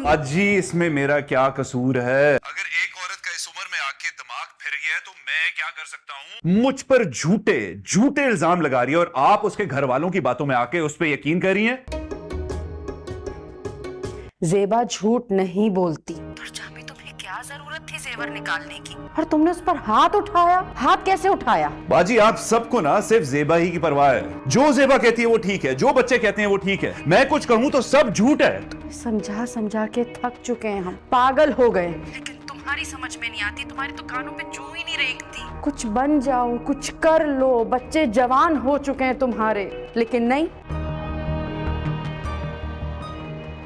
अजी इसमें मेरा क्या कसूर है? अगर एक औरत का इस उम्र में आके दिमाग फिर गया है तो मैं क्या कर सकता हूँ? मुझ पर झूठे झूठे इल्जाम लगा रही है और आप उसके घर वालों की बातों में आके उस पर यकीन कर रही हैं। ज़ेबा झूठ नहीं बोलती। पर जामी तुम्हें क्या जरूरत थी जेवर निकालने की, और तुमने उस पर हाथ उठाया। हाथ कैसे उठाया? बाजी आप सबको ना सिर्फ ज़ेबा ही की परवाह है। जो ज़ेबा कहती है वो ठीक है, जो बच्चे कहते हैं वो ठीक है। मैं कुछ कहूँ तो सब झूठ है। समझा समझा के थक चुके हैं हम, पागल हो गए। लेकिन तुम्हारी समझ में नहीं आती, तुम्हारी तो कानों पे जू ही नहीं रेंगती। कुछ बन जाओ, कुछ कर लो, बच्चे जवान हो चुके हैं तुम्हारे। लेकिन नहीं,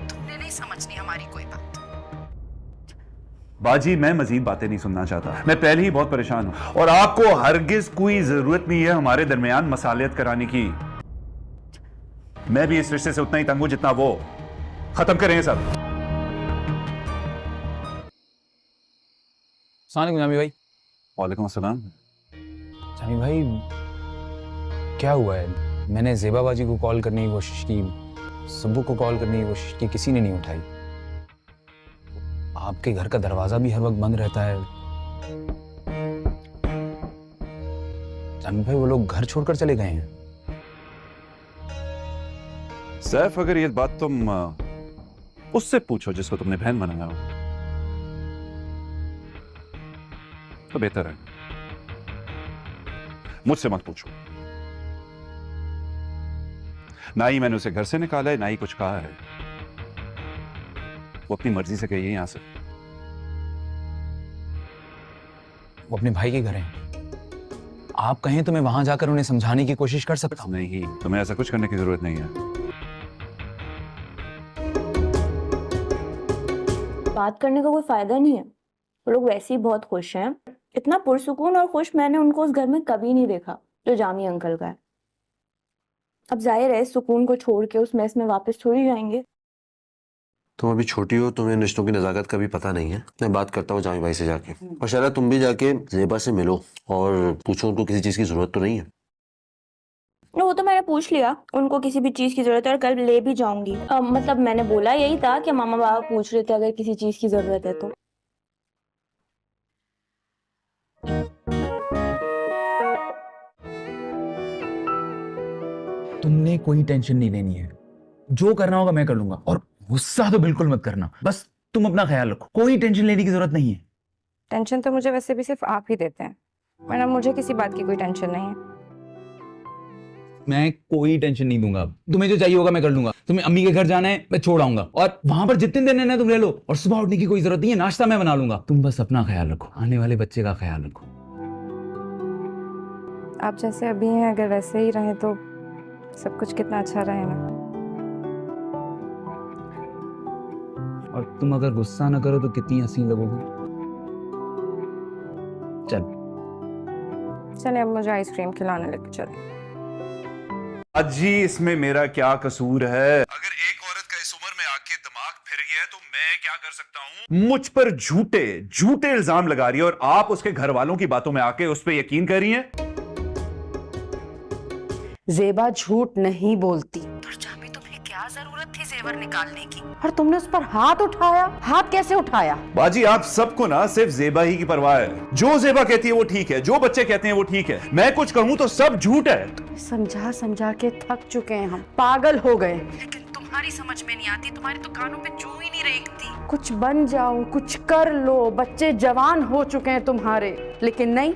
तुमने नहीं समझनी हमारी कोई बात। बाजी मैं मजीद बातें नहीं सुनना चाहता, मैं पहले ही बहुत परेशान हूं और आपको हरगिज कोई जरूरत नहीं है हमारे दरमियान मसालियत कराने की। मैं भी इस रिश्ते से उतना ही तंग हूं जितना वो। खत्म करें सब। अस्सलाम वालेकुम जामी भाई। वालेकुम अस्सलाम। जामी भाई क्या हुआ है? मैंने ज़ेबा बाजी को कॉल करने की कोशिश की, सुब्बू को कॉल करने की कोशिश की, किसी ने नहीं उठाई। आपके घर का दरवाजा भी हर वक्त बंद रहता है। जामी भाई वो लोग घर छोड़कर चले गए हैं। सैफ अगर ये बात तुम उससे पूछो जिसको तुमने बहन बनाया हो तो बेहतर है, मुझसे मत पूछो। ना ही मैंने उसे घर से निकाला है, ना ही कुछ कहा है। वो अपनी मर्जी से गई है यहां से। वो अपने भाई के घर हैं। आप कहें तो मैं वहां जाकर उन्हें समझाने की कोशिश कर सकता हूं। नहीं, तुम्हें ऐसा कुछ करने की जरूरत नहीं है। बात करने का कोई फायदा नहीं है। वो लोग वैसे ही बहुत खुश हैं। इतना पुरसुकून और खुश मैंने उनको उस घर में कभी नहीं देखा जो जामी अंकल का है। अब जाहिर है सुकून को छोड़ के उस मेस में वापस थोड़ी जाएंगे। तुम अभी छोटी हो, तुम्हें रिश्तों की नज़ाकत का भी पता नहीं है। मैं बात करता हूँ जामी भाई से जाके, और शायद तुम भी जाके ज़ेबा से मिलो और पूछो उनको किसी चीज़ की ज़रूरत तो नहीं है। वो तो मैंने पूछ लिया, उनको किसी भी चीज़ की ज़रूरत है और कल ले भी जाऊंगी। मतलब मैंने बोला यही था कि मामा बाबा पूछ रहे थे अगर किसी चीज़ की ज़रूरत है तो। तुमने कोई टेंशन नहीं लेनी है, जो करना होगा मैं कर लूंगा। और गुस्सा तो बिल्कुल मत करना, बस तुम अपना ख्याल रखो। कोई टेंशन लेने की जरूरत नहीं है। टेंशन तो मुझे वैसे भी सिर्फ आप ही देते हैं, वरना मुझे किसी बात की कोई टेंशन नहीं है। मैं कोई टेंशन नहीं दूंगा। तुम्हें जो चाहिए होगा मैं कर लूंगा। तुम्हें अम्मी के घर जाना है मैं छोड़ आऊंगा, और वहां पर जितने दिन रहना है तुम रह लो। और सुबह उठने की कोई जरूरत नहीं है, नाश्ता मैं बना लूंगा। तुम बस अपना ख्याल रखो, आने वाले बच्चे का ख्याल रखो। आप जैसे अभी हैं, अगर वैसे ही रहे तो सब कुछ कितना अच्छा रहे ना। और तुम अगर गुस्सा ना करो तो कितनी हसीन लगोगी। चले अब मुझे आइसक्रीम खिलाने लेके चले। अजी इसमें मेरा क्या कसूर है? अगर एक औरत का इस उम्र में आके दिमाग फिर गया है तो मैं क्या कर सकता हूँ? मुझ पर झूठे झूठे इल्जाम लगा रही है और आप उसके घर वालों की बातों में आके उस पर यकीन कर रही हैं। ज़ेबा झूठ नहीं बोलती। पर जामी तुम्हें क्या जरूरत थी जेवर निकालने की, और तुमने उस पर हाथ उठाया। हाथ कैसे उठाया? बाजी आप सबको ना सिर्फ ज़ेबा ही की परवाह है। जो ज़ेबा कहती है वो ठीक है, जो बच्चे कहते हैं वो ठीक है। मैं कुछ कहूँ तो सब झूठ है। समझा समझा के थक चुके हैं हम, पागल हो गए। लेकिन तुम्हारी समझ में नहीं आती, तुम्हारी तो कानों पे जू ही नहीं रेंगती। कुछ बन जाओ, कुछ कर लो, बच्चे जवान हो चुके हैं तुम्हारे। लेकिन नहीं,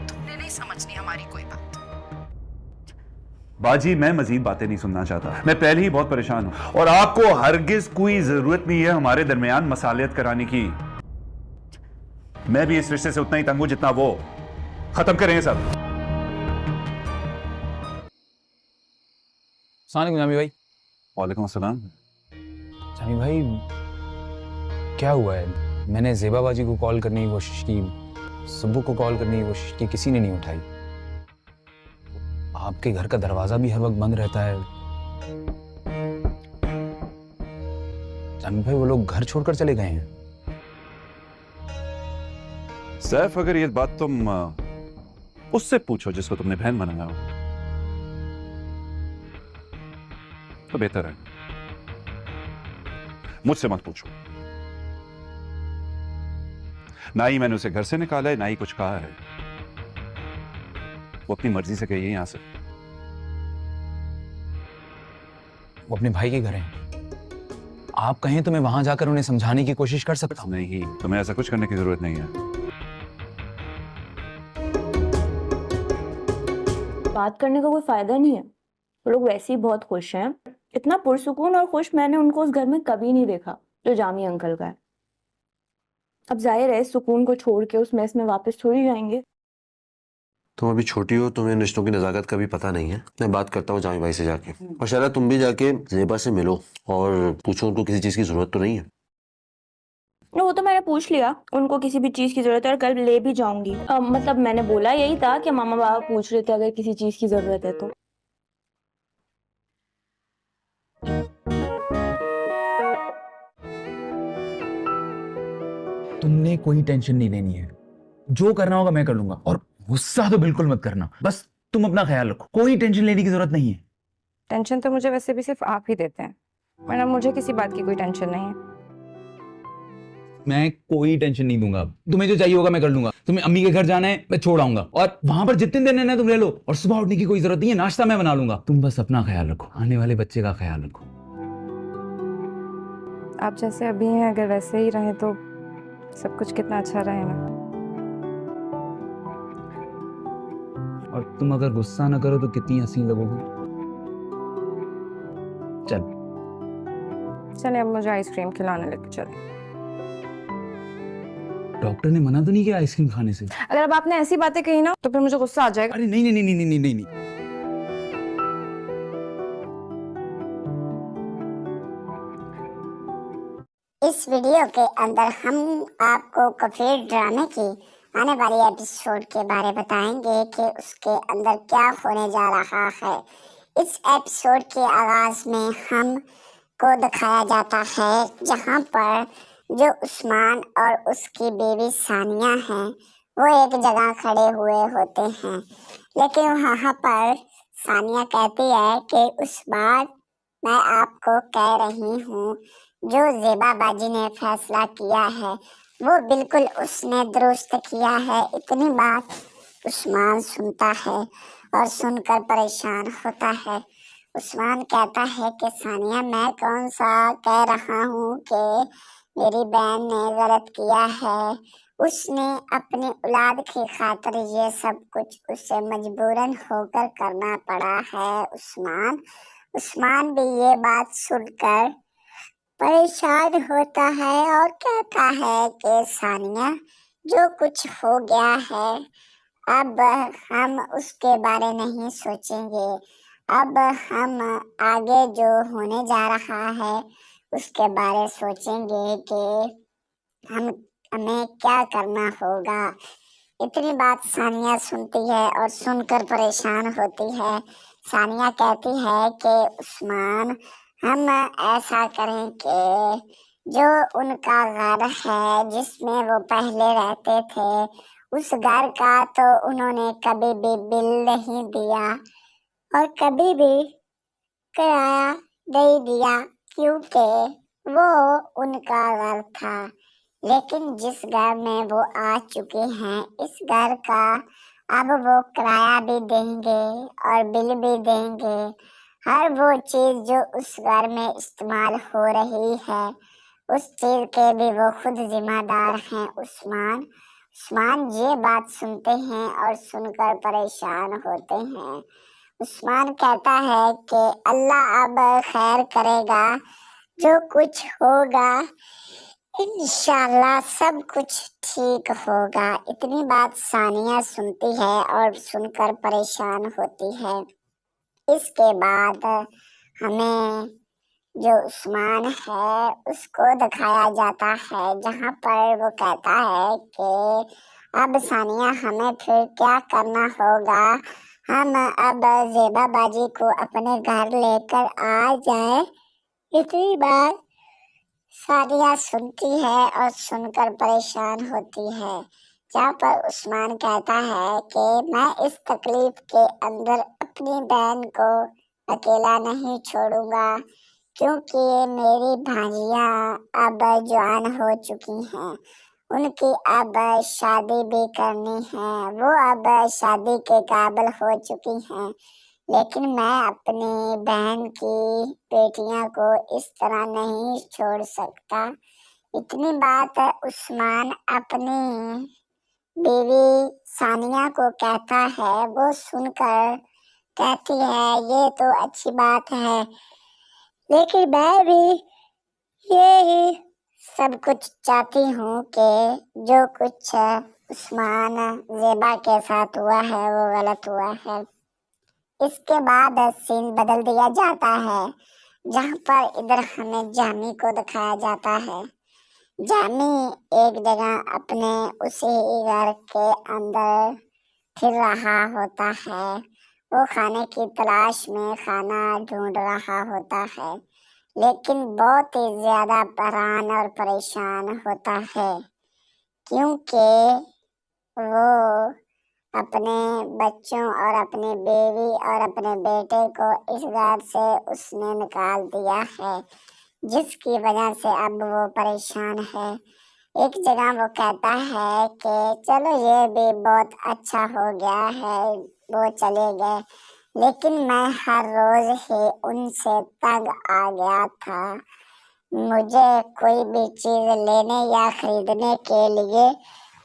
तुमने नहीं समझनी हमारी कोई बात। बाजी मैं मजीद बातें नहीं सुनना चाहता, मैं पहले ही बहुत परेशान हूं और आपको हरगिज कोई जरूरत नहीं है हमारे दरमियान मसालियत कराने की। मैं भी इस रिश्ते से उतना ही तंग हूं जितना वो। खत्म करें सब। अस्सलाम वालेकुम जामी भाई। वालेकुम अस्सलाम। जामी भाई क्या हुआ है? मैंने ज़ेबा बाजी को कॉल करने की कोशिश की, सुब्बू को कॉल करने की कोशिश की, किसी ने नहीं उठाई। आपके घर का दरवाजा भी हर वक्त बंद रहता है। जामी भाई वो लोग घर छोड़कर चले गए हैं। सैफ अगर ये बात तुम उससे पूछो जिसको तुमने बहन बनाया हो तो बेहतर है, मुझसे मत पूछो। ना ही मैंने उसे घर से निकाला है, ना ही कुछ कहा है। वो अपनी मर्जी से गई है यहां से। वो अपने भाई के घर है, आप कहें तो मैं वहां जाकर उन्हें समझाने की कोशिश कर सकता हूँ। नहीं, तुम्हें ऐसा कुछ करने की जरूरत नहीं है। बात करने का कोई फायदा नहीं है, वो लोग वैसे ही बहुत खुश हैं। इतना पुरसुकून और खुश मैंने उनको उस घर में कभी नहीं देखा जो जामी अंकल का है। अब जाहिर है सुकून को छोड़ के उस मेस में वापस थोड़ी जाएंगे। तुम अभी छोटी हो, तुम्हें रिश्तों की नज़ाकत का भी पता नहीं है। मैं बात करता हूँ जामी भाई से जाके। और शैला तुम भी जाके ज़ेबा से मिलो और पूछो उनको किसी चीज़ की ज़रूरत तो नहीं है। वो तो मैंने पूछ लिया, उनको किसी भी चीज की जरूरत है और कल ले भी जाऊंगी। मतलब मैंने बोला यही था कि मामा बाबा पूछ रहे थे अगर किसी चीज की जरूरत है तो। तुमने कोई टेंशन नहीं लेनी है, जो करना होगा मैं कर लूंगा। और गुस्सा तो बिल्कुल मत करना, बस तुम अपना ख्याल रखो, कोई टेंशन लेने की जरूरत नहीं है। टेंशन तो मुझे वैसे भी सिर्फ आप ही देते हैं, वरना मुझे किसी बात की कोई टेंशन नहीं है। मैं कोई टेंशन नहीं दूंगा, तुम्हें जो चाहिए होगा मैं कर लूंगा। तुम्हें अम्मी के घर जाना है मैं छोड़ आऊंगा, और वहां पर जितने दिन रहना है तुम रह लो, और सुबह उठने की कोई जरूरत नहीं है, नाश्ता मैं बना लूंगा। तुम बस अपना ख्याल रखो, आने वाले बच्चे का ख्याल रखो। आप जैसे अभी हैं, अगर वैसे ही रहें तो सब कुछ कितना अच्छा रहे ना। और तुम अगर गुस्सा ना करो तो कितनी हंसी लगोगी। चल चले अब मुझे आइसक्रीम खिलाने लेके चले। डॉक्टर ने मना तो नहीं किया आइसक्रीम खाने से? अगर अब आपने ऐसी बातें कही ना तो फिर मुझे गुस्सा आ जाएगा। अरे नहीं नहीं नहीं नहीं नहीं नहीं नहीं। इस वीडियो के अंदर हम आपको कफीर ड्रामे की आने वाली एपिसोड के बारे बताएंगे कि उसके अंदर क्या होने जा रहा है। इस एपिसोड के आगाज में हम को दिखाया जाता है जहां पर जो उस्मान और उसकी बीवी सानिया हैं वो एक जगह खड़े हुए होते हैं, लेकिन वहां पर सानिया कहती है कि उस बार मैं आपको कह रही हूँ जो ज़ेबा बाजी ने फैसला किया है वो बिल्कुल उसने दुरुस्त किया है। इतनी बात उस्मान सुनता है और सुनकर परेशान होता है। उस्मान कहता है कि सानिया मैं कौन सा कह रहा हूँ कि मेरी बहन ने गलत किया है, उसने अपनी औलाद की खातिर ये सब कुछ उसे मजबूरन होकर करना पड़ा है। उस्मान भी ये बात सुनकर परेशान होता है और कहता है कि सानिया जो कुछ हो गया है अब हम उसके बारे नहीं सोचेंगे, अब हम आगे जो होने जा रहा है उसके बारे सोचेंगे कि हमें क्या करना होगा। इतनी बात सानिया सुनती है और सुनकर परेशान होती है। सानिया कहती है कि उस्मान हम ऐसा करें कि जो उनका घर है जिसमें वो पहले रहते थे उस घर का तो उन्होंने कभी भी बिल नहीं दिया और कभी भी किराया नहीं दिया क्योंकि वो उनका घर था, लेकिन जिस घर में वो आ चुके हैं इस घर का अब वो किराया भी देंगे और बिल भी देंगे। हर वो चीज जो उस घर में इस्तेमाल हो रही है उस चीज के भी वो खुद जिम्मेदार हैं। उस्मान ये बात सुनते हैं और सुनकर परेशान होते हैं। उस्मान कहता है कि अल्लाह अब खैर करेगा, जो कुछ होगा इंशाल्लाह सब कुछ ठीक होगा। इतनी बात सानिया सुनती है और सुनकर परेशान होती है। इसके बाद हमें जो उस्मान है उसको दिखाया जाता है जहां पर वो कहता है कि अब सानिया हमें फिर क्या करना होगा, हम अब ज़ेबा बाजी को अपने घर लेकर आ जाए। इतनी बात सानिया सुनती है और सुनकर परेशान होती है, जहाँ पर उस्मान कहता है कि मैं इस तकलीफ के अंदर अपनी बहन को अकेला नहीं छोड़ूंगा, क्योंकि मेरी भांजियां अब जवान हो चुकी हैं, उनकी अब शादी भी करनी है, वो अब शादी के काबिल हो चुकी हैं, लेकिन मैं अपनी बहन की बेटियां को इस तरह नहीं छोड़ सकता। इतनी बात उस्मान अपनी बीवी सानिया को कहता है। वो सुनकर कहती है ये तो अच्छी बात है, लेकिन मैं भी यही सब कुछ चाहती हूँ कि जो कुछ उस्मान ज़ेबा के साथ हुआ है वो गलत हुआ है। इसके बाद सीन बदल दिया जाता है, जहाँ पर इधर हमें जामी को दिखाया जाता है। जामी एक जगह अपने उसी घर के अंदर फिर रहा होता है। वो खाने की तलाश में खाना ढूंढ रहा होता है, लेकिन बहुत ही ज्यादा हैरान और परेशान होता है, क्योंकि वो अपने बच्चों और अपनी बीवी और अपने बेटे को इस घर से उसने निकाल दिया है, जिसकी वजह से अब वो परेशान है। एक जगह वो कहता है कि चलो ये भी बहुत अच्छा हो गया है, वो चले गए, लेकिन मैं हर रोज ही उनसे तंग आ गया था। मुझे कोई भी चीज लेने या खरीदने के लिए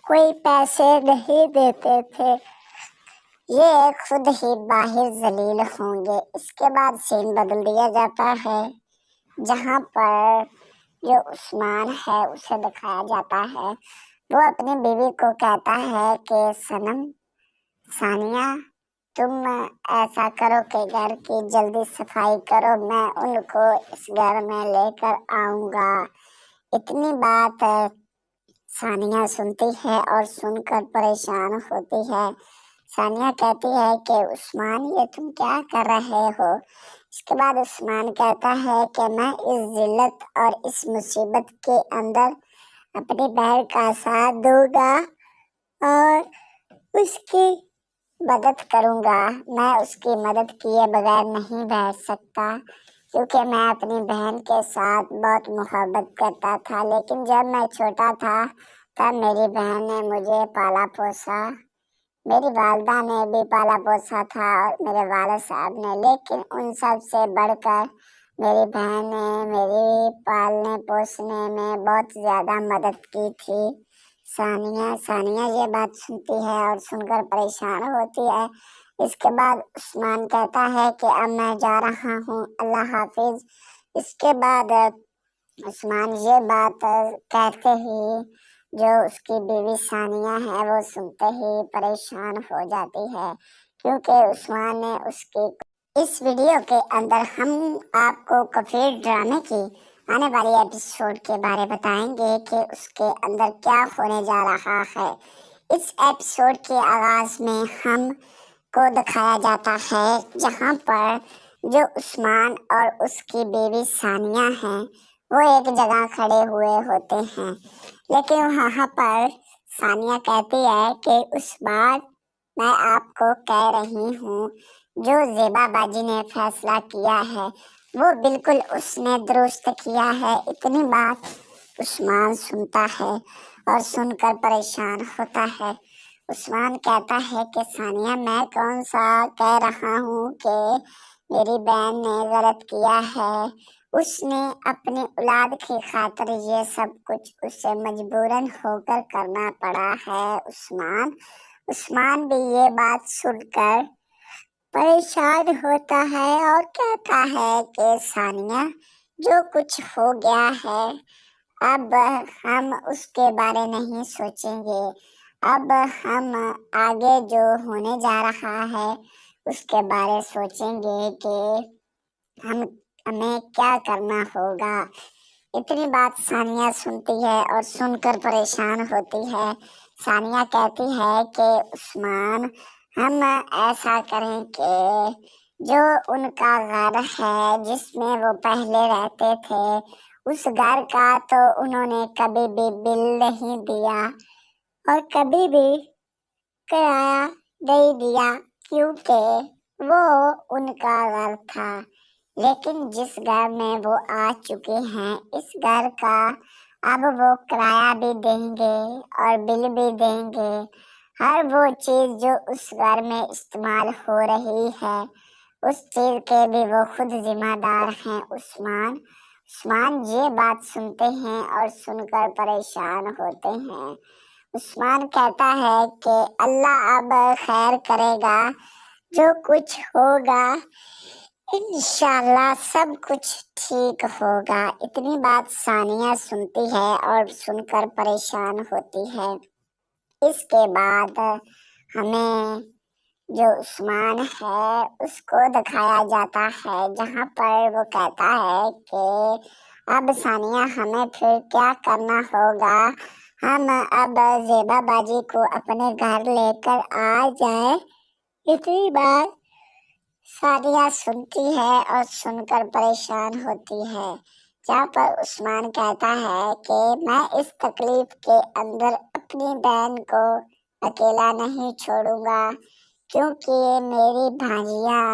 कोई पैसे नहीं देते थे, ये खुद ही बाहर जलील होंगे। इसके बाद सीन बदल दिया जाता है, जहाँ पर जो उस्मान है उसे दिखाया जाता है। वो अपनी बीवी को कहता है कि सनम सानिया, तुम ऐसा करो कि घर की जल्दी सफाई करो, मैं उनको इस घर में लेकर आऊंगा। इतनी बात सानिया सुनती है और सुनकर परेशान होती है। सानिया कहती है कि उस्मान ये तुम क्या कर रहे हो। इसके बाद उस्मान कहता है कि मैं इस जिल्लत और इस मुसीबत के अंदर अपनी बहन का साथ दूंगा और उसकी मदद करूंगा। मैं उसकी मदद किए बगैर नहीं बैठ सकता, क्योंकि मैं अपनी बहन के साथ बहुत मोहब्बत करता था, लेकिन जब मैं छोटा था तब मेरी बहन ने मुझे पाला पोसा, मेरी वालदा ने भी पाला पोसा था और मेरे वालिद साहब ने, लेकिन उन सब से बढ़कर मेरी बहन ने मेरी पालने पोसने में बहुत ज़्यादा मदद की थी। सानिया ये बात सुनती है और सुनकर परेशान होती है। इसके बाद उस्मान कहता है कि अब मैं जा रहा हूँ, अल्लाह हाफिज। इसके बाद उस्मान ये बात कहते ही जो उसकी बीवी सानिया है वो सुनते ही परेशान हो जाती है, क्योंकि उस्मान ने उसकी। इस वीडियो के अंदर हम आपको कफीर ड्रामे की आने वाली एपिसोड के बारे बताएंगे कि उसके अंदर क्या होने जा रहा है। इस एपिसोड के आगाज में हम को दिखाया जाता है, जहां पर जो उस्मान और उसकी बीवी सानिया हैं वो एक जगह खड़े हुए होते हैं, लेकिन वहां पर सानिया कहती है कि उस बार मैं आपको कह रही हूँ जो ज़ेबा बाजी ने फैसला किया है वो बिल्कुल उसने दुरुस्त किया है। इतनी बात उस्मान सुनता है और सुनकर परेशान होता है। उस्मान कहता है कि सानिया, मैं कौन सा कह रहा हूँ कि मेरी बहन ने गलत किया है। उसने अपनी औलाद की खातिर ये सब कुछ उसे मजबूरन होकर करना पड़ा है। उस्मान भी ये बात सुनकर परेशान होता है और कहता है कि सानिया, जो कुछ हो गया है अब हम उसके बारे नहीं सोचेंगे, अब हम आगे जो होने जा रहा है उसके बारे सोचेंगे कि हमें क्या करना होगा। इतनी बात सानिया सुनती है और सुनकर परेशान होती है। सानिया कहती है कि उस्मान, हम ऐसा करें कि जो उनका घर है जिसमें वो पहले रहते थे उस घर का तो उन्होंने कभी भी बिल नहीं दिया और कभी भी किराया नहीं दिया, क्योंकि वो उनका घर था। لیکن جس گھر میں وہ آ چکے ہیں اس گھر کا اب وہ کرایہ بھی دیں گے اور بل بھی دیں گے. ہر وہ چیز جو اس گھر میں استعمال ہو رہی ہے اس چیز کے بھی وہ خود ذمہ دار ہیں. عثمان یہ بات سنتے ہیں اور سن کر پریشان ہوتے ہیں. عثمان کہتا ہے کہ اللہ اب خیر کرے گا، جو کچھ ہوگا انشاءاللہ سب کچھ ٹھیک ہوگا. اتنی بات ثانیہ سنتی ہے اور سن کر پریشان ہوتی ہے. اس کے بعد ہمیں جو عثمان ہے اس کو دکھایا جاتا ہے جہاں پر وہ کہتا ہے کہ اب ثانیہ ہمیں پھر کیا کرنا ہوگا، ہم اب زیبا باجی کو اپنے گھر لے کر آ جائیں. اتنی بات ثانیہ سنتی ہے اور سن کر پریشان ہوتی ہے، جہاں پر عثمان کہتا ہے کہ میں اس تکلیف کے اندر اپنی بہن کو اکیلا نہیں چھوڑوں گا، کیونکہ میری بھانجیاں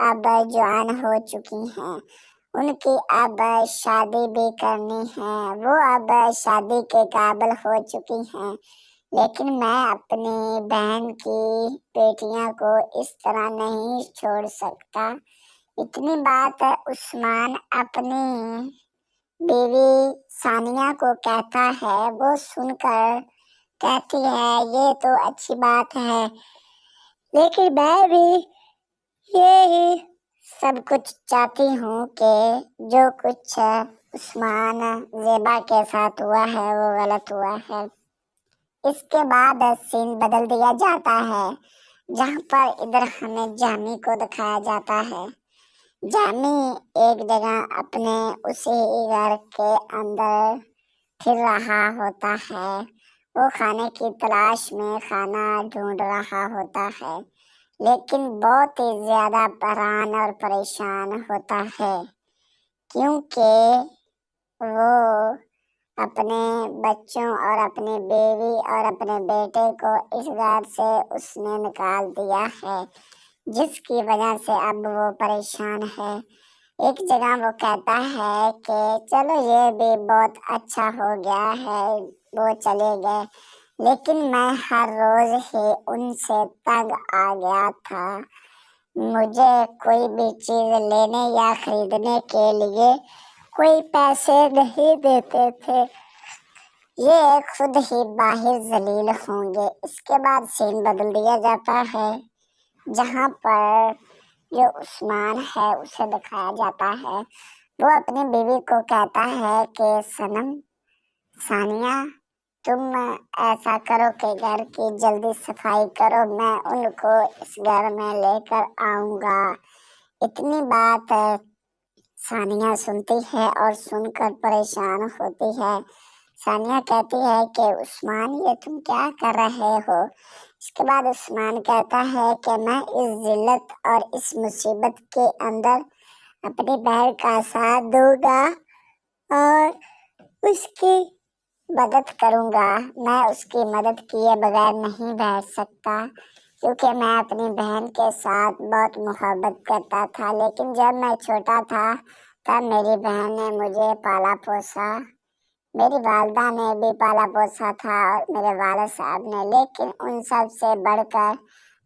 اب جوان ہو چکی ہیں، ان کی اب شادی بھی کرنی ہے، وہ اب شادی کے قابل ہو چکی ہیں، لیکن میں اپنی بہن کی بیٹیاں کو اس طرح نہیں چھوڑ سکتا. اتنی بات عثمان اپنی بیوی ثانیہ کو کہتا ہے. وہ سن کر کہتی ہے یہ تو اچھی بات ہے، لیکن میں بھی یہی سب کچھ چاہتی ہوں کہ جو کچھ عثمان زیبا کے ساتھ ہوا ہے وہ غلط ہوا ہے. اس کے بعد سین بدل دیا جاتا ہے جہاں پر ادھر ہمیں جامی کو دکھایا جاتا ہے. جامی ایک جگہ اپنے اسی گھر کے اندر پھر رہا ہوتا ہے. وہ کھانے کی تلاش میں کھانا ڈھونڈ رہا ہوتا ہے، لیکن بہت ہی زیادہ حیران اور پریشان ہوتا ہے، کیونکہ وہ اپنے بچوں اور اپنی بیوی اور اپنے بیٹے کو اس گھر سے اس نے نکال دیا ہے، جس کی وجہ سے اب وہ پریشان ہے. ایک جگہ وہ کہتا ہے کہ چلو یہ بھی بہت اچھا ہو گیا ہے، وہ چلے گئے، لیکن میں ہر روز ہی ان سے تنگ آ گیا تھا. مجھے کوئی بھی چیز لینے یا خریدنے کے لیے کوئی پیسے نہیں دیتے تھے، یہ خود ہی باہر ذلیل ہوں گے. اس کے بعد سین بدل دیا جاتا ہے جہاں پر جو عثمان ہے اسے دکھایا جاتا ہے. وہ اپنی بیوی کو کہتا ہے کہ صنم ثانیہ تم ایسا کرو کہ گھر کی جلدی صفائی کرو، میں ان کو اس گھر میں لے کر آؤں گا. اتنی بات ثانیہ سنتی ہے اور سن کر پریشان ہوتی ہے. ثانیہ کہتی ہے کہ عثمان یہ تم کیا کر رہے ہو؟ اس کے بعد عثمان کہتا ہے کہ میں اس ذلت اور اس مصیبت کے اندر اپنی بہن کا ساتھ دوں گا اور اس کی مدد کروں گا. میں اس کی مدد کیے بغیر نہیں بیٹھ سکتا، کیونکہ میں اپنی بہن کے ساتھ بہت محبت کرتا تھا، لیکن جب میں چھوٹا تھا تب میری بہن نے مجھے پالا پوسا، میری والدہ نے بھی پالا پوسا تھا اور میرے والد صاحب نے، لیکن ان سب سے بڑھ کر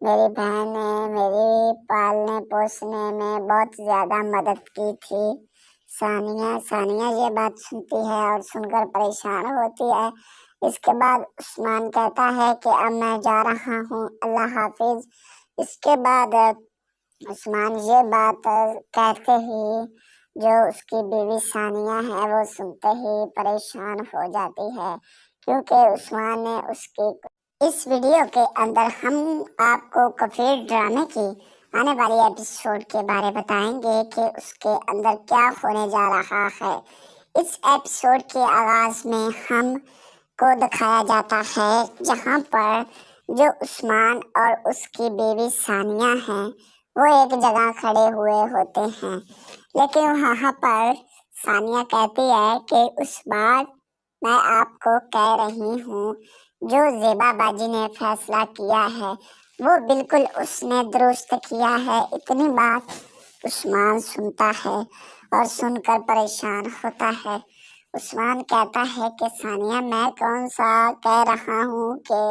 میری بہن نے میری پالنے پوسنے میں بہت زیادہ مدد کی تھی. ثانیہ یہ بات سنتی ہے اور سن کر پریشان ہوتی ہے. اس کے بعد عثمان کہتا ہے کہ اب میں جا رہا ہوں، اللہ حافظ. اس کے بعد عثمان یہ بات کہتے ہی جو اس کی بیوی ثانیہ ہے وہ سنتے ہی پریشان ہو جاتی ہے، کیونکہ عثمان نے اس کی. اس ویڈیو کے اندر ہم آپ کو کفیل ڈرامے کی آنے والی ایپیسوڈ کے بارے بتائیں گے کہ اس کے اندر کیا ہونے جا رہا ہے. اس ایپیسوڈ کے آغاز میں ہم کو دکھایا جاتا ہے جہاں پر جو عثمان اور اس کی بیوی ثانیہ ہیں وہ ایک جگہ کھڑے ہوئے ہوتے ہیں، لیکن وہاں پر ثانیہ کہتی ہے کہ اس بار میں آپ کو کہہ رہی ہوں جو زیبا باجی نے فیصلہ کیا ہے وہ بالکل اس نے درست کیا ہے. اتنی بات عثمان سنتا ہے اور سن کر پریشان ہوتا ہے۔ عثمان کہتا ہے کہ ثانیہ میں کون سا کہہ رہا ہوں کہ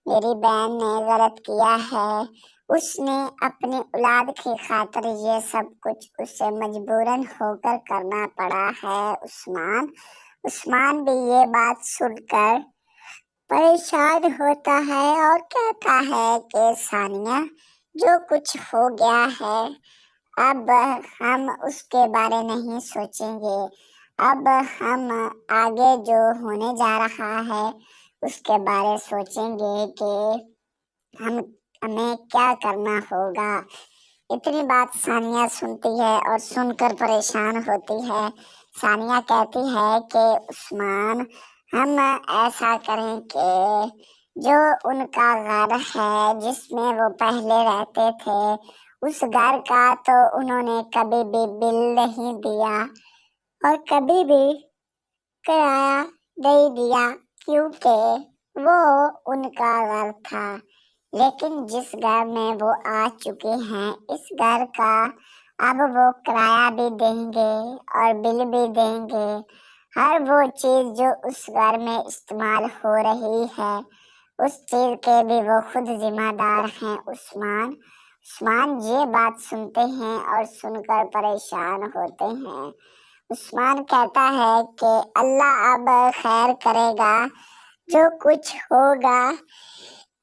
میری بہن نے غلط کیا ہے، اس نے اپنی اولاد کی خاطر یہ سب کچھ اسے مجبوراً ہو کر کرنا پڑا ہے۔ عثمان بھی یہ بات سن کر پریشان ہوتا ہے اور کہتا ہے کہ ثانیہ جو کچھ ہو گیا ہے اب ہم اس کے بارے نہیں سوچیں گے، اب ہم آگے جو ہونے جا رہا ہے اس کے بارے سوچیں گے کہ ہمیں کیا کرنا ہوگا۔ اتنی بات ثانیہ سنتی ہے اور سن کر پریشان ہوتی ہے۔ ثانیہ کہتی ہے کہ عثمان ہم ایسا کریں کہ جو ان کا گھر ہے جس میں وہ پہلے رہتے تھے اس گھر کا تو انہوں نے کبھی بھی بل نہیں دیا اور کبھی بھی کرایہ نہیں دیا کیونکہ وہ ان کا گھر تھا، لیکن جس گھر میں وہ آ چکے ہیں اس گھر کا اب وہ کرایہ بھی دیں گے اور بل بھی دیں گے، ہر وہ چیز جو اس گھر میں استعمال ہو رہی ہے اس چیز کے بھی وہ خود ذمہ دار ہیں۔ عثمان یہ بات سنتے ہیں اور سن کر پریشان ہوتے ہیں۔ عثمان کہتا ہے کہ اللہ اب خیر کرے گا، جو کچھ ہوگا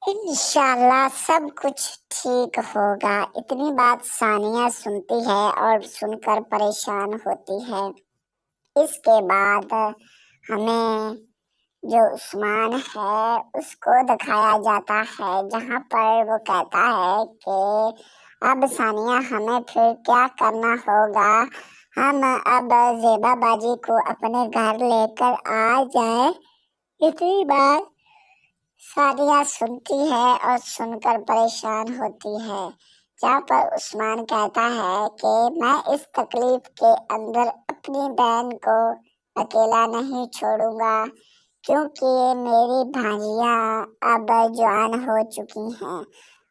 انشاءاللہ سب کچھ ٹھیک ہوگا۔ اتنی بات ثانیہ سنتی ہے اور سن کر پریشان ہوتی ہے۔ اس کے بعد ہمیں جو عثمان ہے اس کو دکھایا جاتا ہے جہاں پر وہ کہتا ہے کہ اب ثانیہ ہمیں پھر کیا کرنا ہوگا، ہم اب زیبا باجی کو اپنے گھر لے کر آ جائیں۔ اتنی بات ثانیہ سنتی ہے اور سن کر پریشان ہوتی ہے، جہاں پر عثمان کہتا ہے کہ میں اس تکلیف کے اندر اپنی بہن کو اکیلا نہیں چھوڑوں گا، کیونکہ میری بھانجیاں اب جوان ہو چکی ہیں،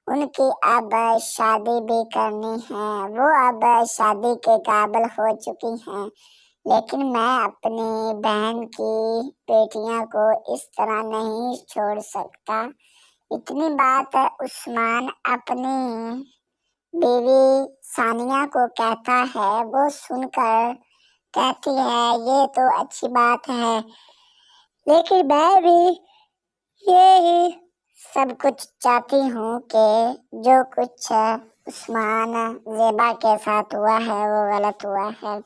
ان کی اب شادی بھی کرنی ہے، وہ اب شادی کے قابل ہو چکی ہیں، لیکن میں اپنی بہن کی بیٹیاں کو اس طرح نہیں چھوڑ سکتا۔ اتنی بات عثمان اپنی بیوی ثانیہ کو کہتا ہے، وہ سن کر کہتی ہے یہ تو اچھی بات ہے، لیکن میں بھی یہی سب کچھ چاہتی ہوں کہ جو کچھ عثمان زیبا کے ساتھ ہوا ہے وہ غلط ہوا ہے۔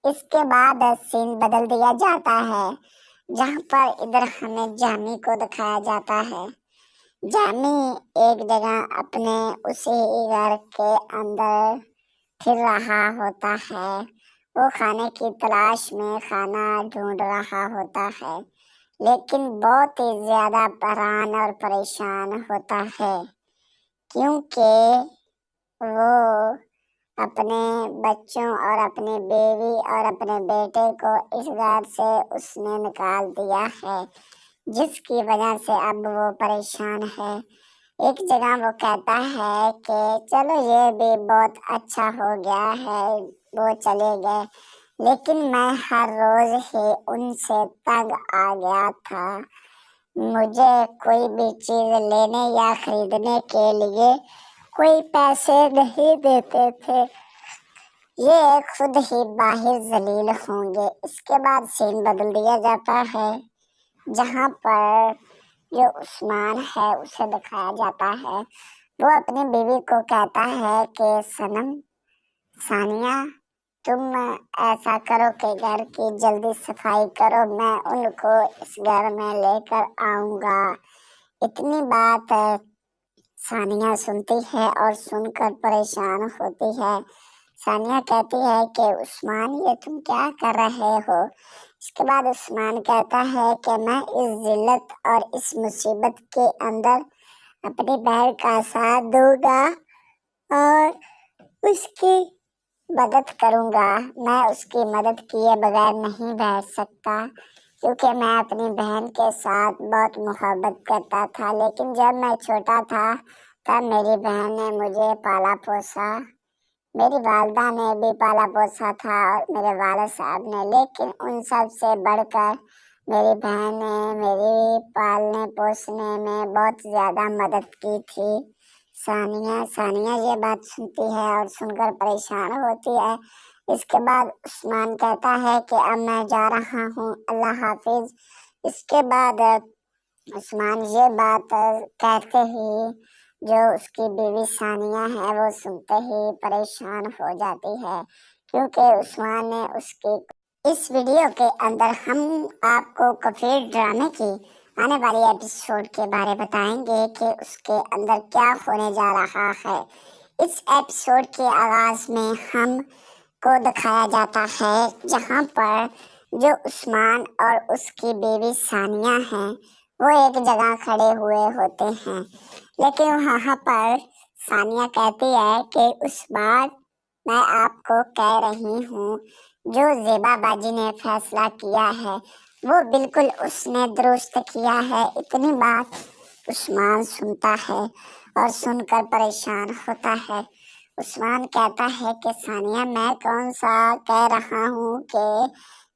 اس کے بعد سین بدل دیا جاتا ہے جہاں پر ادھر ہمیں جامی کو دکھایا جاتا ہے۔ جامی ایک جگہ اپنے اسی گھر کے اندر پھر رہا ہوتا ہے، وہ کھانے کی تلاش میں کھانا ڈھونڈ رہا ہوتا ہے، لیکن بہت ہی زیادہ پریشان اور پریشان ہوتا ہے کیونکہ وہ اپنے بچوں اور اپنی بیوی اور اپنے بیٹے کو اس گھر سے اس نے نکال دیا ہے، جس کی وجہ سے اب وہ پریشان ہے۔ ایک جگہ وہ کہتا ہے کہ چلو یہ بھی بہت اچھا ہو گیا ہے، وہ چلے گئے، لیکن میں ہر روز ہی ان سے تنگ آ گیا تھا، مجھے کوئی بھی چیز لینے یا خریدنے کے لیے کوئی پیسے نہیں دیتے تھے، یہ خود ہی باہر ذلیل ہوں گے۔ اس کے بعد سین بدل دیا جاتا ہے جہاں پر جو عثمان ہے اسے دکھایا جاتا ہے، وہ اپنی بیوی کو کہتا ہے کہ صنم ثانیہ تم ایسا کرو کہ گھر کی جلدی صفائی کرو، میں ان کو اس گھر میں لے کر آؤں گا۔ اتنی بات ثانیہ سنتی ہے اور سن کر پریشان ہوتی ہے۔ ثانیہ کہتی ہے کہ عثمان یہ تم کیا کر رہے ہو؟ اس کے بعد عثمان کہتا ہے کہ میں اس ذلت اور اس مصیبت کے اندر اپنی بہن کا ساتھ دوں گا اور اس کی مدد کروں گا، میں اس کی مدد کیے بغیر نہیں بیٹھ سکتا، کیونکہ میں اپنی بہن کے ساتھ بہت محبت کرتا تھا، لیکن جب میں چھوٹا تھا تب میری بہن نے مجھے پالا پوسا، मेरी वालदा ने भी पाला पोसा था और मेरे वालिद साहब ने, लेकिन उन सब से बढ़कर मेरी बहन ने मेरी पालने पोसने में बहुत ज़्यादा मदद की थी। सानिया ये बात सुनती है और सुनकर परेशान होती है। इसके बाद उस्मान कहता है कि अब मैं जा रहा हूँ, अल्लाह हाफिज। इसके बाद उस्मान ये बात कहते ही जो उसकी बीवी सानिया है वो सुनते ही परेशान हो जाती है, क्योंकि उस्मान ने उसकी। इस वीडियो के अंदर हम आपको कफीर ड्रामे की आने वाली एपिसोड के बारे बताएंगे कि उसके अंदर क्या होने जा रहा है। इस एपिसोड के आगाज में हम को दिखाया जाता है जहां पर जो उस्मान और उसकी बीवी सानिया हैं वो एक जगह खड़े हुए होते हैं, लेकिन वहां पर सानिया कहती है कि उस बार मैं आपको कह रही हूँ जो ज़ेबा बाजी ने फैसला किया है वो बिल्कुल उसने दुरुस्त किया है। इतनी बात उस्मान सुनता है और सुनकर परेशान होता है। उस्मान कहता है कि सानिया, मैं कौन सा कह रहा हूँ कि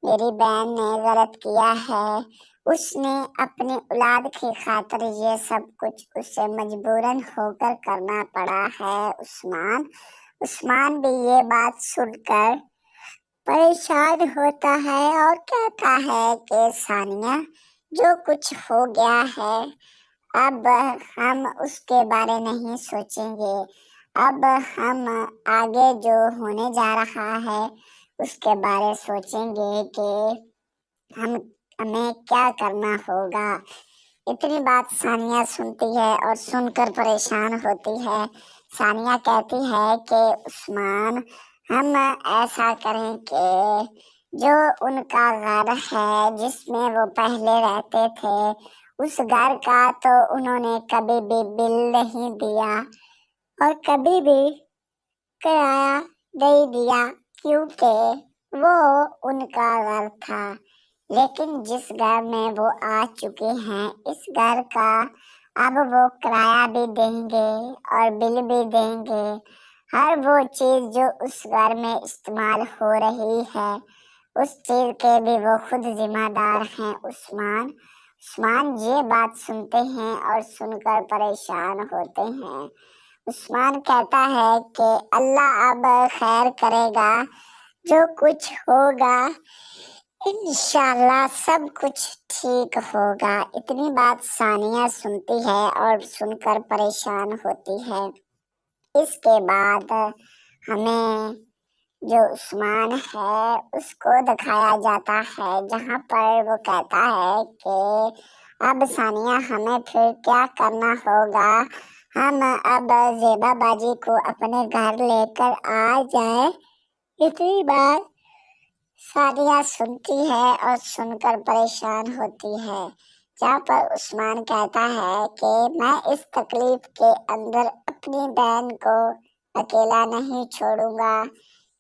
मेरी बहन ने गलत किया है। उसने अपनी औलाद की खातिर ये सब कुछ उसे मजबूरन होकर करना पड़ा है। उस्मान भी ये बात सुनकर परेशान होता है और कहता है कि सानिया, जो कुछ हो गया है अब हम उसके बारे नहीं सोचेंगे। अब हम आगे जो होने जा रहा है उसके बारे सोचेंगे कि हमें क्या करना होगा। इतनी बात सानिया सुनती है और सुनकर परेशान होती है। सानिया कहती है कि उस्मान, हम ऐसा करें कि जो उनका घर है जिसमें वो पहले रहते थे उस घर का तो उन्होंने कभी भी बिल नहीं दिया और कभी भी किराया नहीं दिया, क्योंकि वो उनका घर था। लेकिन जिस घर में वो आ चुके हैं इस घर का अब वो किराया भी देंगे और बिल भी देंगे। हर वो चीज़ जो उस घर में इस्तेमाल हो रही है उस चीज़ के भी वो खुद जिम्मेदार हैं। उस्मान ये बात सुनते हैं और सुनकर परेशान होते हैं। उस्मान कहता है कि अल्लाह अब खैर करेगा, जो कुछ होगा इंशाल्लाह सब कुछ ठीक होगा। इतनी बात सानिया सुनती है और सुनकर परेशान होती है। इसके बाद हमें जो उस्मान है उसको दिखाया जाता है जहां पर वो कहता है कि अब सानिया हमें फिर क्या करना होगा, हम अब ज़ेबा बाजी को अपने घर लेकर आ जाए। इतनी बात सानिया सुनती है और सुनकर परेशान होती है, जहाँ पर उस्मान कहता है कि मैं इस तकलीफ के अंदर अपनी बहन को अकेला नहीं छोड़ूंगा,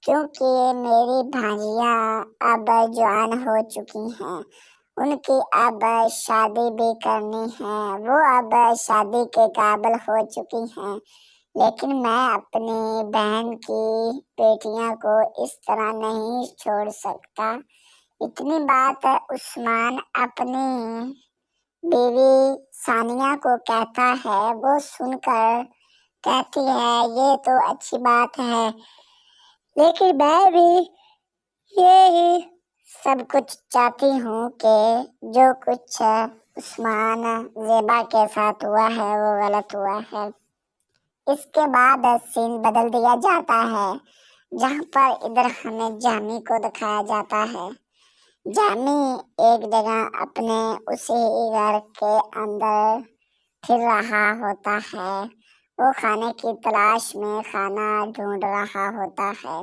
क्योंकि मेरी भांजियाँ अब जवान हो चुकी हैं, उनकी अब शादी भी करनी है, वो अब शादी के काबिल हो चुकी हैं, लेकिन मैं अपनी बहन की बेटियां को इस तरह नहीं छोड़ सकता। इतनी बात उस्मान अपनी बीवी सानिया को कहता है। वो सुनकर कहती है ये तो अच्छी बात है, लेकिन मैं भी यही सब कुछ चाहती हूँ कि जो कुछ उस्मान ज़ेबा के साथ हुआ है वो गलत हुआ है। इसके बाद सीन बदल दिया जाता है, जहाँ पर इधर हमें जामी को दिखाया जाता है। जामी एक जगह अपने उसी घर के अंदर फिर रहा होता है। वो खाने की तलाश में खाना ढूंढ रहा होता है,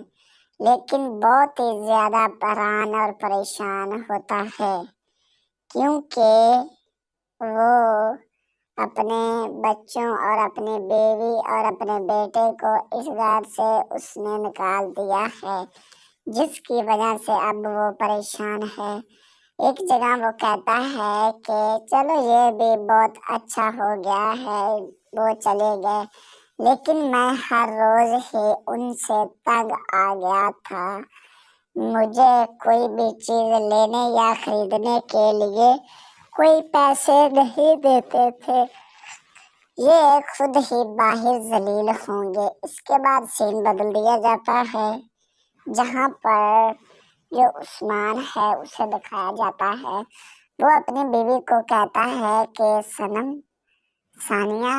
लेकिन बहुत ही ज़्यादा परेशान और परेशान होता है, क्योंकि वो अपने बच्चों और अपनी बीवी और अपने बेटे को इस घर से उसने निकाल दिया है, जिसकी वजह से अब वो परेशान है। एक जगह वो कहता है कि चलो ये भी बहुत अच्छा हो गया है, वो चले गए, लेकिन मैं हर रोज ही उनसे तंग आ गया था। मुझे कोई भी चीज लेने या खरीदने के लिए कोई पैसे नहीं देते थे। ये खुद ही बाहिर जलील होंगे। इसके बाद सीन बदल दिया जाता है, जहाँ पर जो उस्मान है उसे दिखाया जाता है। वो अपनी बीवी को कहता है कि सनम, सानिया,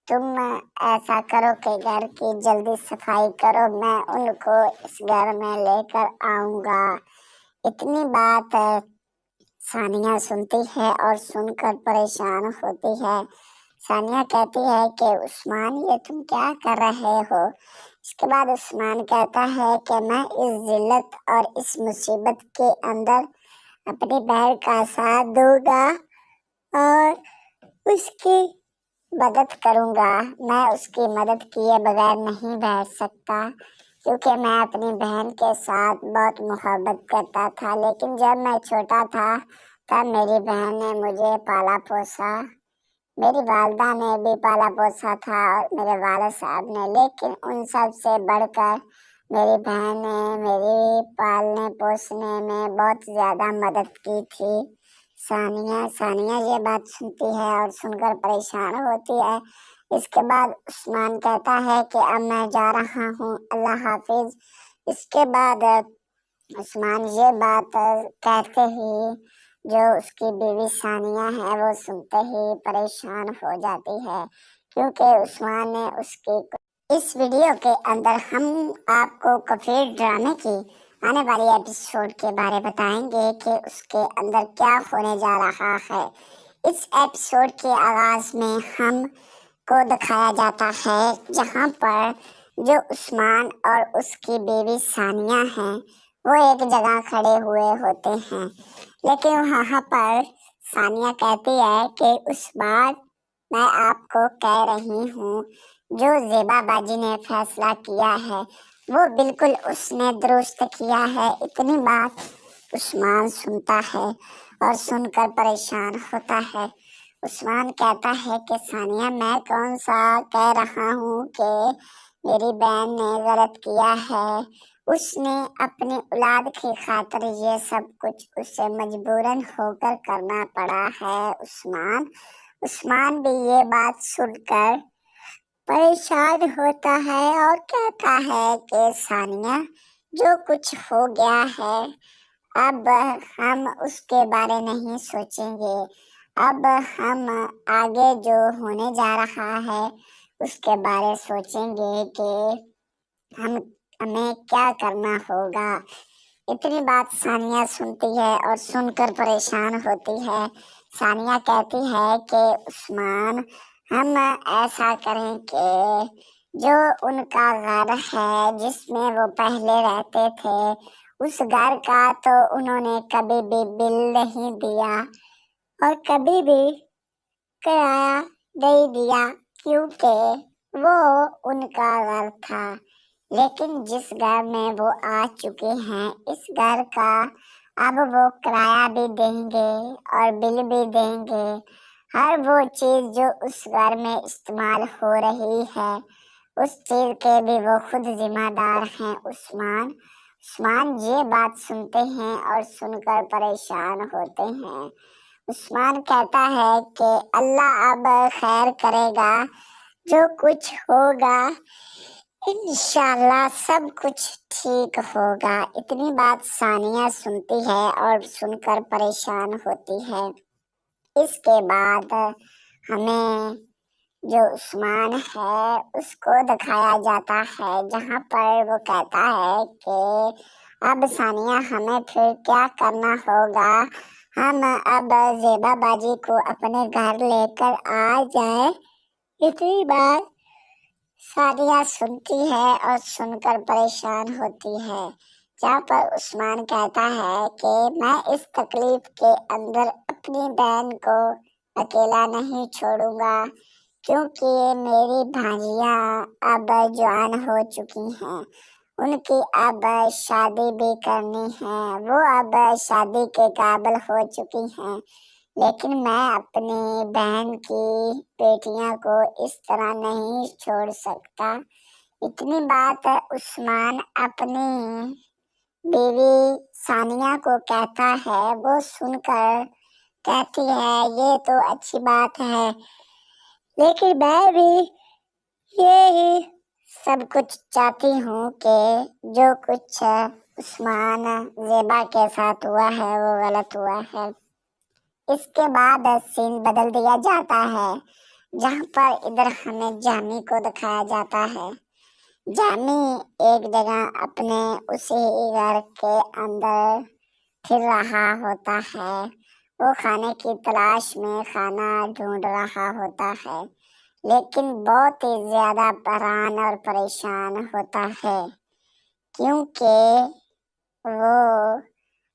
तुम ऐसा करो कि घर की जल्दी सफाई करो, मैं उनको इस घर में लेकर आऊंगा। इतनी बात सानिया सुनती है और सुनकर परेशान होती है। सानिया कहती है कि उस्मान, ये तुम क्या कर रहे हो? इसके बाद उस्मान कहता है कि मैं इस जिल्लत और इस मुसीबत के अंदर अपनी बहन का साथ दूंगा और उसकी मदद करूंगा। मैं उसकी मदद किए बगैर नहीं बैठ सकता, क्योंकि मैं अपनी बहन के साथ बहुत मोहब्बत करता था। लेकिन जब मैं छोटा था तब मेरी बहन ने मुझे पाला पोसा, मेरी वालदा ने भी पाला पोसा था और मेरे वालिद साहब ने। लेकिन उन सब से बढ़कर मेरी बहन ने मेरी पालने पोसने में बहुत ज़्यादा मदद की थी। सानिया ये बात सुनती है और सुनकर परेशान होती है। इसके बाद उस्मान कहता है कि अब मैं जा रहा हूँ, अल्लाह हाफिज। इसके बाद उस्मान ये बात कहते ही जो उसकी बीवी सानिया है वो सुनते ही परेशान हो जाती है, क्योंकि उस्मान ने उसकी। इस वीडियो के अंदर हम आपको कफीर ड्रामे की आने वाली एपिसोड के बारे बताएंगे कि उसके अंदर क्या होने जा रहा है। इस एपिसोड के आगाज में हम को दिखाया जाता है जहां पर जो उस्मान और उसकी बीवी सानिया हैं वो एक जगह खड़े हुए होते हैं। लेकिन वहां पर सानिया कहती है कि उस बार मैं आपको कह रही हूँ, जो ज़ेबा बाजी ने फैसला किया है वो बिल्कुल उसने दुरुस्त किया है। इतनी बात उस्मान सुनता है और सुनकर परेशान होता है। उस्मान कहता है कि सानिया, मैं कौन सा कह रहा हूँ कि मेरी बहन ने गलत किया है। उसने अपनी औलाद की खातिर ये सब कुछ उसे मजबूरन होकर करना पड़ा है। उस्मान भी ये बात सुनकर परेशान होता है और कहता है कि सानिया, जो कुछ हो गया है अब हम उसके बारे नहीं सोचेंगे। अब हम आगे जो होने जा रहा है उसके बारे सोचेंगे कि हमें क्या करना होगा। इतनी बात सानिया सुनती है और सुनकर परेशान होती है। सानिया कहती है कि उस्मान, हम ऐसा करें कि जो उनका घर है जिसमें वो पहले रहते थे उस घर का तो उन्होंने कभी भी बिल नहीं दिया और कभी भी किराया नहीं दिया, क्योंकि वो उनका घर था। लेकिन जिस घर में वो आ चुके हैं इस घर का अब वो किराया भी देंगे और बिल भी देंगे। हर वो चीज जो उस घर में इस्तेमाल हो रही है उस चीज के भी वो खुद जिम्मेदार हैं। उस्मान ये बात सुनते हैं और सुनकर परेशान होते हैं। उस्मान कहता है कि अल्लाह अब खैर करेगा, जो कुछ होगा इंशाल्लाह सब कुछ ठीक होगा। इतनी बात सानिया सुनती है और सुनकर परेशान होती है। इसके बाद हमें जो उस्मान है उसको दिखाया जाता है, जहाँ पर वो कहता है कि अब सानिया हमें फिर क्या करना होगा, हम अब ज़ेबा बाजी को अपने घर लेकर आ जाए। इतनी बात सानिया सुनती है और सुनकर परेशान होती है, जहाँ पर उस्मान कहता है कि मैं इस तकलीफ के अंदर अपनी बहन को अकेला नहीं छोड़ूंगा, क्योंकि मेरी भांजियाँ अब जवान हो चुकी हैं, उनकी अब शादी भी करनी है, वो अब शादी के काबिल हो चुकी हैं। لیکن میں اپنی بہن کی بیٹیاں کو اس طرح نہیں چھوڑ سکتا۔ اتنی بات عثمان اپنی بیوی ثانیہ کو کہتا ہے، وہ سن کر کہتی ہے یہ تو اچھی بات ہے، لیکن میں بھی یہی سب کچھ چاہتی ہوں کہ جو کچھ عثمان زیبا کے ساتھ ہوا ہے وہ غلط ہوا ہے۔ اس کے بعد سین بدل دیا جاتا ہے، جہاں پر ادھر ہمیں جامی کو دکھایا جاتا ہے۔ جامی ایک جگہ اپنے اسی گھر کے اندر پھر رہا ہوتا ہے، وہ کھانے کی تلاش میں کھانا ڈھونڈ رہا ہوتا ہے، لیکن بہت ہی زیادہ پریشان اور پریشان ہوتا ہے، کیونکہ وہ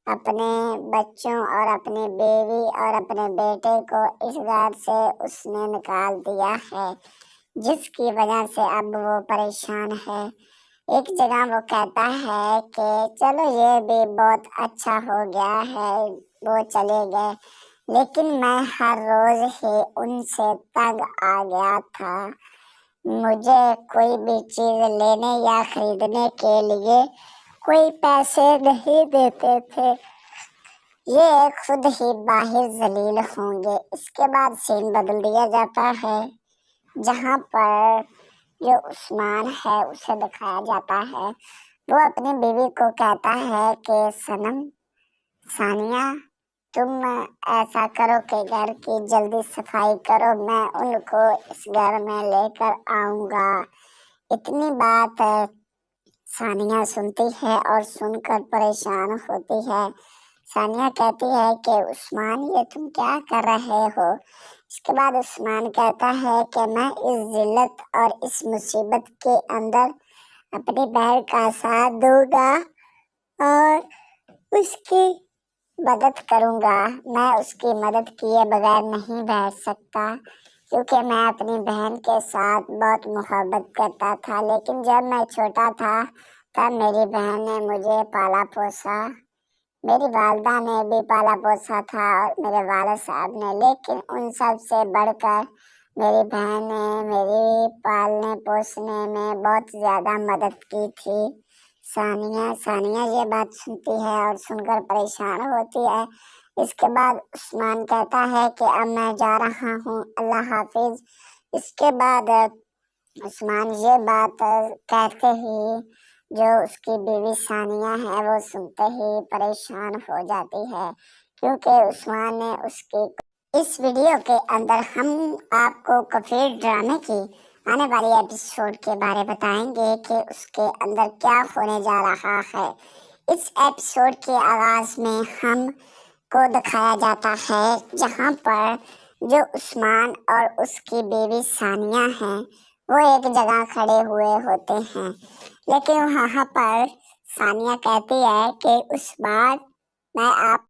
اپنے بچوں اور اپنی بیوی اور اپنے بیٹے کو اس گھر سے اس نے نکال دیا ہے، جس کی وجہ سے اب وہ پریشان ہے۔ ایک جگہ وہ کہتا ہے کہ چلو یہ بھی بہت اچھا ہو گیا ہے، وہ چلے گئے، لیکن میں ہر روز ہی ان سے تنگ آ گیا تھا، مجھے کوئی بھی چیز لینے یا خریدنے کے لیے کوئی پیسے نہیں دیتے تھے، یہ خود ہی باہر ذلیل ہوں گے۔ اس کے بعد سین بدل دیا جاتا ہے، جہاں پر جو عثمان ہے اسے دکھایا جاتا ہے، وہ اپنی بیوی کو کہتا ہے کہ صنم ثانیہ تم ایسا کرو کہ گھر کی جلدی صفائی کرو، میں ان کو اس گھر میں لے کر آؤں گا۔ اتنی بات ثانیہ سنتی ہے اور سن کر پریشان ہوتی ہے۔ ثانیہ کہتی ہے کہ عثمان یہ تم کیا کر رہے ہو؟ اس کے بعد عثمان کہتا ہے کہ میں اس ذلت اور اس مصیبت کے اندر اپنی بہن کا ساتھ دوں گا اور اس کی مدد کروں گا، میں اس کی مدد کیے بغیر نہیں بیٹھ سکتا، کیونکہ میں اپنی بہن کے ساتھ بہت محبت کرتا تھا، لیکن جب میں چھوٹا تھا تب میری بہن نے مجھے پالا پوسا، میری والدہ نے بھی پالا پوسا تھا اور میرے والد صاحب نے، لیکن ان سب سے بڑھ کر میری بہن نے میری پالنے پوسنے میں بہت زیادہ مدد کی تھی۔ ثانیہ یہ بات سنتی ہے اور سن کر پریشان ہوتی ہے۔ اس کے بعد عثمان کہتا ہے کہ اب میں جا رہا ہوں، اللہ حافظ۔ اس کے بعد عثمان یہ بات کہتے ہی جو اس کی بیوی ثانیہ ہے وہ سنتے ہی پریشان ہو جاتی ہے، کیونکہ عثمان نے اس ویڈیو کے اندر ہم آپ کو کفیل ڈرامے کی آنے والی ایپیسوڈ کے بارے بتائیں گے کہ اس کے اندر کیا ہونے جا رہا ہے۔ اس ایپیسوڈ کے آغاز میں ہم کو دکھایا جاتا ہے جہاں پر جو عثمان اور اس کی بیوی ثانیہ ہیں وہ ایک جگہ کھڑے ہوئے ہوتے ہیں، لیکن وہاں پر ثانیہ کہتی ہے کہ اس بار میں آپ